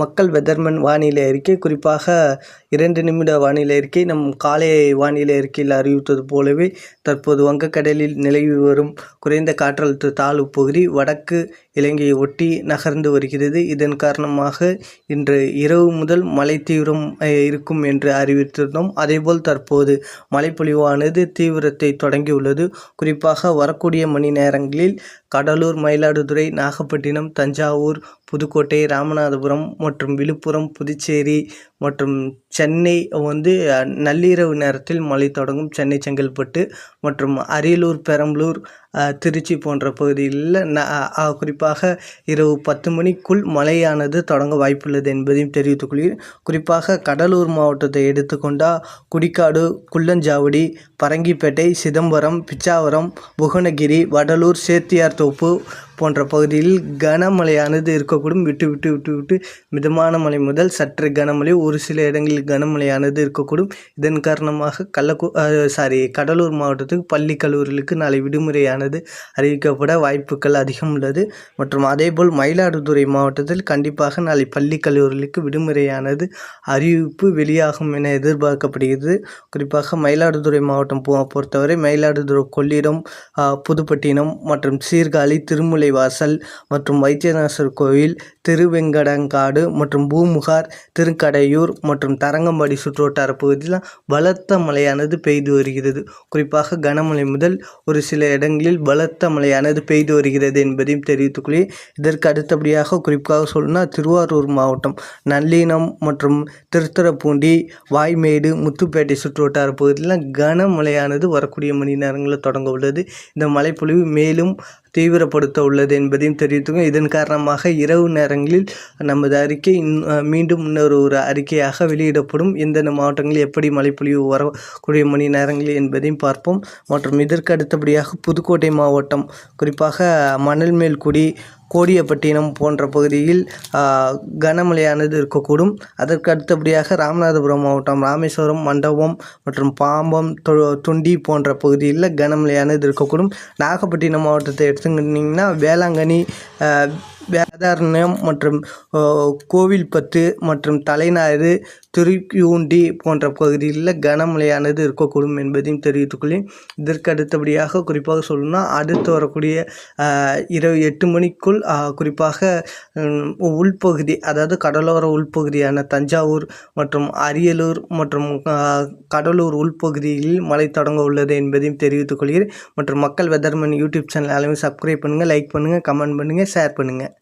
மக்கள் வெதர்மன் வானிலை அறிக்கை குறிப்பாக 2 நிமிட வானிலை அறிக்கை நம் காலை வானிலை அறிக்கையில் அறிவித்தது போலவே தற்போது வங்கக்கடலில் நிலவி வரும் குறைந்த காற்றழுத்த தாழ்வு பகுதி வடக்கு இலங்கையை ஒட்டி நகர்ந்து வருகிறது. இதன் காரணமாக இன்று இரவு முதல் மழை தீவிரம் இருக்கும் என்று அறிவித்திருந்தோம். அதேபோல் தற்போது மழைப்பொழிவானது தீவிரத்தை தொடங்கியுள்ளது. குறிப்பாக வரக்கூடிய மணி நேரங்களில் கடலூர், மயிலாடுதுறை, நாகப்பட்டினம், தஞ்சாவூர், புதுக்கோட்டை, ராமநாதபுரம் மற்றும் விழுப்புரம், புதுச்சேரி மற்றும் சென்னை நள்ளிரவு நேரத்தில் மழை தொடங்கும். சென்னை, செங்கல்பட்டு மற்றும் அரியலூர், பெரம்பலூர், திருச்சி போன்ற பகுதிகளில் குறிப்பாக இரவு 10 மணிக்குள் மழையானது தொடங்க வாய்ப்புள்ளது என்பதையும் தெரிவித்துக்கொள்கிறேன். குறிப்பாக கடலூர் மாவட்டத்தை எடுத்துக்கொண்டால் குடிக்காடு, குள்ளஞ்சாவடி, பரங்கிப்பேட்டை, சிதம்பரம், பிச்சாவரம், புவனகிரி, வடலூர், சேத்தியார்தோப்பு போன்ற பகுதியில் கனமழையானது இருக்கக்கூடும். விட்டு மிதமான மழை முதல் சற்று கனமழை, ஒரு சில இடங்களில் கனமழையானது இருக்கக்கூடும். இதன் காரணமாக கடலூர் மாவட்டத்துக்கு பள்ளி கல்லூரிகளுக்கு நாளை விடுமுறையானது அறிவிக்கப்பட வாய்ப்புகள் அதிகம் உள்ளது. மற்றும் அதேபோல் மயிலாடுதுறை மாவட்டத்தில் கண்டிப்பாக நாளை பள்ளி கல்லூரிகளுக்கு விடுமுறையானது அறிவிப்பு வெளியாகும் என எதிர்பார்க்கப்படுகிறது. குறிப்பாக மயிலாடுதுறை மாவட்டம் பொறுத்தவரை மயிலாடுதுறை, கொள்ளிடம், புதுப்பட்டினம் மற்றும் சீர்காழி, திருமுல்லைவாசல் மற்றும் வைத்தியநாதர் கோவில், திருவெங்கடங்காடு மற்றும் பூமுகார், திருக்கடையூர் மற்றும் தரங்கம்பாடி சுற்றுவட்டார பகுதியில் பலத்த மழையானது பெய்து வருகிறது. குறிப்பாக கனமழை முதல் ஒரு சில இடங்களில் பலத்த மழையானது பெய்து வருகிறது என்பதையும் தெரிவித்துக்கொள்கிறேன். இதற்கு அடுத்தபடியாக குறிப்பாக சொல்லணும்னா திருவாரூர் மாவட்டம் நல்லினம் மற்றும் திருத்துறைப்பூண்டி, வாய்மேடு, முத்துப்பேட்டை சுற்றுவட்டார பகுதியில் கனமழையானது வரக்கூடிய மணி நேரங்களில் தொடங்க உள்ளது. இந்த மழைப்பொழிவு மேலும் தீவிரப்படுத்த உள்ளது என்பதையும் தெரிவித்துக்கோங்க. இதன் காரணமாக இரவு நேரங்களில் நமது அறிக்கை மீண்டும் ஒரு அறிக்கையாக வெளியிடப்படும். எந்தெந்த மாவட்டங்களில் எப்படி மழைப்பொழிவு வரக்கூடிய மணி நேரங்களில் என்பதையும் பார்ப்போம். மற்றும் இதற்கு அடுத்தபடியாக புதுக்கோட்டை மாவட்டம் குறிப்பாக மணல்மேல்குடி, கோடியப்பட்டினம் போன்ற பகுதியில் கனமழையானது இருக்கக்கூடும். அதற்கு அடுத்தபடியாக ராமநாதபுரம் மாவட்டம் ராமேஸ்வரம், மண்டபம் மற்றும் பாம்பம், தொண்டி போன்ற பகுதியில் கனமழையானது இருக்கக்கூடும். நாகப்பட்டினம் மாவட்டத்தை எடுத்துக்கிட்டிங்கன்னா வேளாங்கண்ணி, வேதாரண்யம் மற்றும் கோவில்பத்து மற்றும் தலைஞாயிறு, திருக்கியூண்டி போன்ற பகுதிகளில் கனமழையானது இருக்கக்கூடும் என்பதையும் தெரிவித்துக்கொள்கிறேன். இதற்கு அடுத்தபடியாக குறிப்பாக சொல்லணும்னா அடுத்து வரக்கூடிய இரவு 8 மணிக்குள் குறிப்பாக உள்பகுதி, அதாவது கடலோர உள்பகுதியான தஞ்சாவூர் மற்றும் அரியலூர் மற்றும் கடலூர் உள்பகுதியில் மழை தொடங்க உள்ளது என்பதையும் தெரிவித்துக்கொள்கிறேன். மற்றும் மக்கள் வெதர்மன் யூடியூப் சேனல் எல்லாமே சப்ஸ்கிரைப் பண்ணுங்கள், லைக் பண்ணுங்கள், கமெண்ட் பண்ணுங்கள், ஷேர் பண்ணுங்கள்.